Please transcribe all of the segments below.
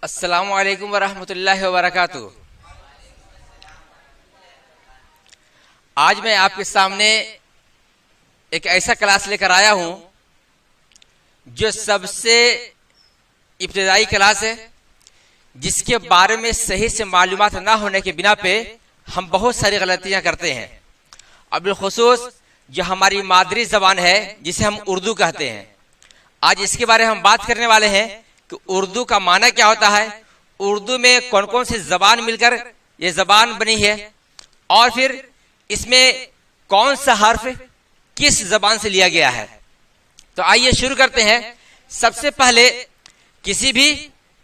السلام علیکم ورحمۃ اللہ وبرکاتہ۔ آج میں آپ کے سامنے ایک ایسا کلاس لے کر آیا ہوں جو سب سے ابتدائی کلاس ہے، جس کے بارے میں صحیح سے معلومات نہ ہونے کے بنا پہ ہم بہت ساری غلطیاں کرتے ہیں، اور بالخصوص جو ہماری مادری زبان ہے جسے ہم اردو کہتے ہیں۔ آج اس کے بارے میں ہم بات کرنے والے ہیں کہ اردو کا معنی کیا ہوتا ہے، اردو میں کون کون سی زبان مل کر یہ زبان بنی ہے، اور پھر اس میں کون سا حرف کس زبان سے لیا گیا ہے۔ تو آئیے شروع کرتے ہیں۔ سب سے پہلے کسی بھی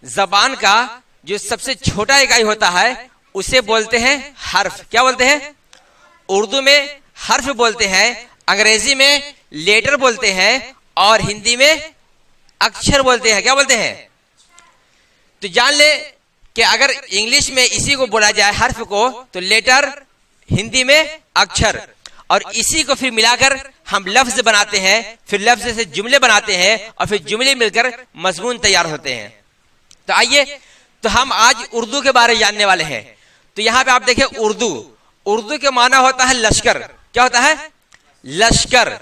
زبان کا جو سب سے چھوٹا اکائی ہوتا ہے اسے بولتے ہیں حرف۔ کیا بولتے ہیں؟ اردو میں حرف بولتے ہیں، انگریزی میں لیٹر بولتے ہیں، اور ہندی میں اکشر بولتے ہیں۔ کیا بولتے ہیں؟ تو جان لے کہ اگر انگلش میں اسی کو بولا جائے حرف کو تو لیٹر، ہندی میں اکشر، اور اسی کو پھر ملا کر ہم لفظ بناتے ہیں، پھر لفظ سے جملے بناتے ہیں، اور پھر جملے مل کر مضمون تیار ہوتے ہیں۔ تو آئیے، تو ہم آج اردو کے بارے جاننے والے ہیں۔ تو یہاں پہ آپ دیکھیں اردو کے معنی ہوتا ہے لشکر۔ کیا ہوتا ہے؟ لشکر،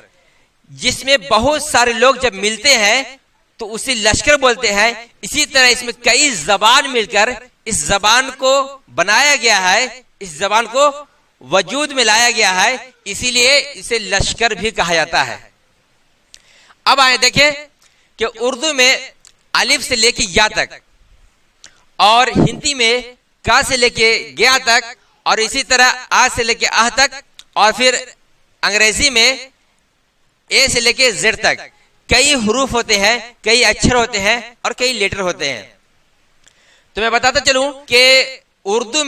جس میں بہت سارے لوگ جب ملتے ہیں تو اسی لشکر بولتے ہیں۔ اسی طرح اس میں کئی زبان مل کر اس زبان کو بنایا گیا ہے، اس زبان کو وجود میں لایا گیا ہے، اسی لیے اسے لشکر بھی کہا جاتا ہے۔ اب آئے دیکھیں کہ اردو میں الف سے لے کے یا تک، اور ہندی میں کا سے لے کے گیا تک، اور اسی طرح آ سے لے کے آہ تک، اور پھر انگریزی میں اے سے لے کے زیڈ تک کئی حروف ہوتے ہیں، کئی اکشر ہوتے ہیں، اور کئی لیٹر ہوتے ہیں۔ تو میں بتاتا چلوں کہ اردو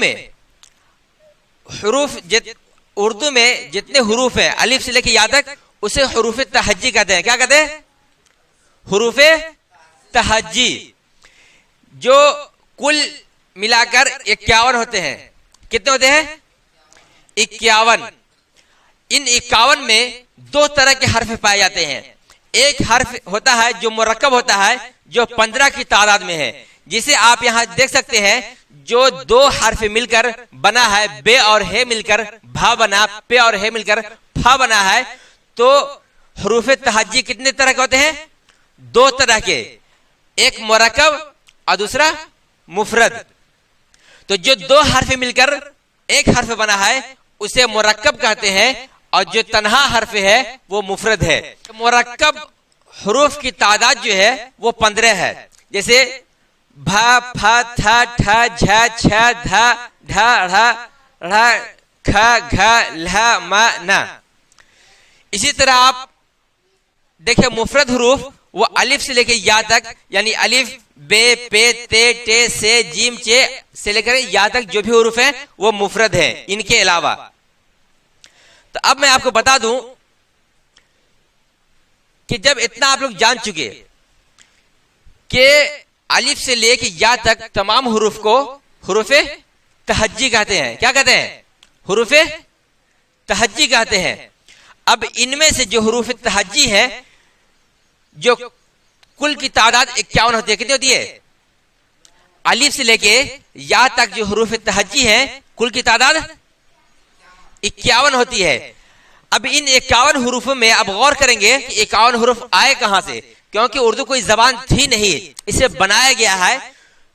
میں جتنے حروف ہیں الف سے لے کے یا تک اسے حروف تہجی کہتے ہیں۔ کیا کہتے ہیں؟ حروف تہجی، جو کل ملا کر 51 ہوتے ہیں۔ کتنے ہوتے ہیں؟ 51۔ ان 51 میں دو طرح کے حرف پائے جاتے ہیں۔ ایک حرف ہوتا ہے جو مرکب ہوتا ہے، جو 15 کی تعداد میں ہے، جسے آپ یہاں دیکھ سکتے ہیں، جو دو حرف مل کر بنا ہے، بے اور ہے مل کر بھا بنا، پے اور ہے مل کر پھا بنا ہے۔ تو حروف تہجی کتنے طرح کے ہوتے ہیں؟ دو طرح کے، ایک مرکب اور دوسرا مفرد۔ تو جو دو حرف مل کر ایک حرف بنا ہے اسے مرکب کہتے ہیں، اور جو تنہا حرف ہے وہ مفرد ہے۔ مرکب حروف کی تعداد جو ہے وہ 15 ہے، جیسے بھا، پھا، تھا، ٹھا، جھا، چھا، دھا، ڈھا، ڑھا، ڑھا، کھا، گھا، لھا، ما، نا۔ اسی طرح آپ دیکھیں مفرد حروف وہ الف سے لے کے یا تک، یعنی الف، بے، پے، تے، ٹے، سے، جیم، چے سے لے کر یا تک جو بھی حروف ہیں وہ مفرد ہیں ان کے علاوہ۔ تو اب میں آپ کو بتا دوں کہ جب اتنا آپ لوگ جان چکے کہ الف سے لے کے یا تک تمام حروف کو حروف تہجی کہتے ہیں۔ کیا کہتے ہیں؟ حروف تہجی کہتے ہیں۔ اب ان میں سے جو حروف تہجی ہیں، جو کل کی تعداد 51 ہوتی ہے، کتنی ہوتی ہے؟ الف سے لے کے یا تک جو حروف تہجی ہیں کل کی تعداد 51 ہوتی ہے۔ اب ان 51 حروفوں میں اب غور کریں گے کہ 51 حروف آئے کہاں سے، کیونکہ اردو کوئی زبان تھی نہیں، اسے بنایا گیا ہے۔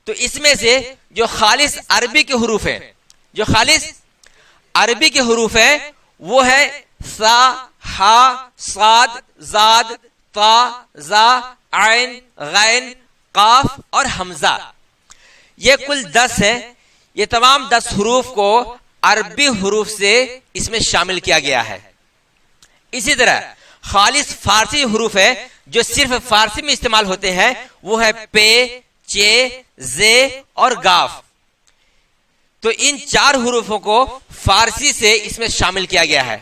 تو اس میں سے جو خالص عربی کے حروف ہیں، جو خالص عربی کے حروف ہیں وہ ہے سا، ہا، صاد، زاد، طا، زا، عین، غین، قاف اور حمزہ۔ یہ کل 10 ہیں۔ یہ تمام 10 حروف کو عربی حروف سے اس میں شامل کیا گیا ہے۔ اسی طرح خالص فارسی حروف ہے جو صرف فارسی میں استعمال ہوتے ہیں، وہ ہے پے، چے، زے اور گاف۔ تو ان 4 حروفوں کو فارسی سے اس میں شامل کیا گیا ہے۔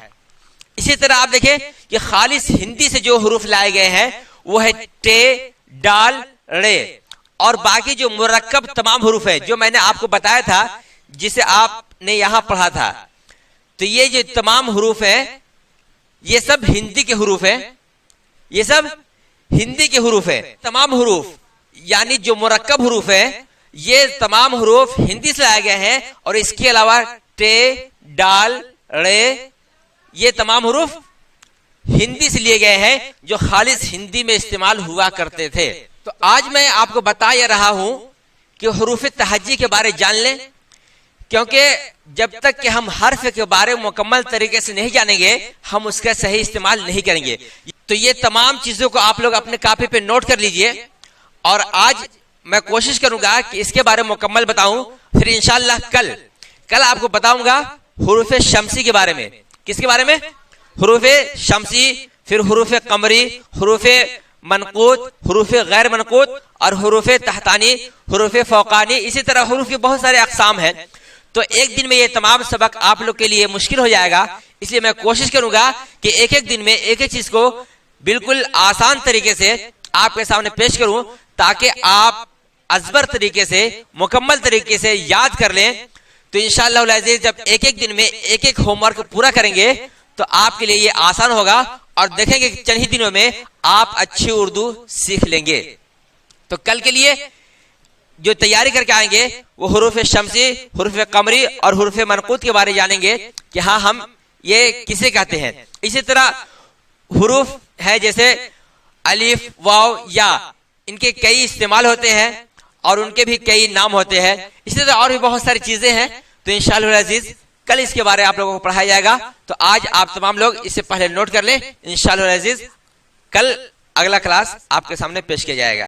اسی طرح آپ دیکھیں کہ خالص ہندی سے جو حروف لائے گئے ہیں وہ ہے ٹے، ڈال، رے، اور باقی جو مرکب تمام حروف ہے جو میں نے آپ کو بتایا تھا، جسے آپ نے یہاں پڑھا تھا۔ تو یہ جو تمام حروف ہیں یہ سب ہندی کے حروف ہیں، یہ سب ہندی کے حروف ہیں۔ تمام حروف یعنی جو مرکب حروف ہیں یہ تمام حروف ہندی سے لائے گئے ہیں، اور اس کے علاوہ ٹے، ڈال، رے، یہ تمام حروف ہندی سے لیے گئے ہیں جو خالص ہندی میں استعمال ہوا کرتے تھے۔ تو آج میں آپ کو بتا یہ رہا ہوں کہ حروف تہجی کے بارے جان لیں، کیونکہ جب تک کہ ہم حرف کے بارے مکمل طریقے سے نہیں جانیں گے ہم اس کا صحیح استعمال نہیں کریں گے۔ تو یہ تمام چیزوں کو آپ لوگ اپنے کاپی پہ نوٹ کر لیجئے، اور آج میں کوشش کروں گا کہ اس کے بارے میں مکمل بتاؤں، پھر انشاءاللہ کل آپ کو بتاؤں گا حروف شمسی کے بارے میں۔ کس کے بارے میں؟ حروف شمسی، پھر حروف قمری، حروف منقوط، حروف غیر منقوط، اور حروف تحتانی، حروف فوقانی، اسی طرح حروف کے بہت سارے اقسام ہیں۔ تو ایک دن میں یہ تمام سبق آپ لوگ کے لیے مشکل ہو جائے گا، اس لیے میں کوشش کروں گا کہ ایک دن میں ایک چیز کو بالکل آسان طریقے سے آپ کے سامنے پیش کروں، تاکہ آپ ازبر طریقے سے، مکمل طریقے سے یاد کر لیں۔ تو انشاءاللہ العزیز جب ایک دن میں ایک ہوم ورک پورا کریں گے تو آپ کے لیے یہ آسان ہوگا، اور دیکھیں گے کہ چند ہی دنوں میں آپ اچھی اردو سیکھ لیں گے۔ تو کل کے لیے جو تیاری کر کے آئیں گے وہ حروف شمسی، حروف قمری اور حروف منقوط کے بارے جانیں گے کہ ہاں ہم یہ کسے کہتے ہیں۔ اسی طرح حروف ہے جیسے الف، واو، یا، ان کے کئی استعمال ہوتے ہیں اور ان کے بھی کئی نام ہوتے ہیں۔ اسی طرح اور بھی بہت ساری چیزیں ہیں، تو انشاءاللہ العزیز کل اس کے بارے آپ لوگوں کو پڑھایا جائے گا۔ تو آج آپ تمام لوگ اس سے پہلے نوٹ کر لیں، انشاءاللہ العزیز کل اگلا کلاس آپ کے سامنے پیش کیا جائے گا۔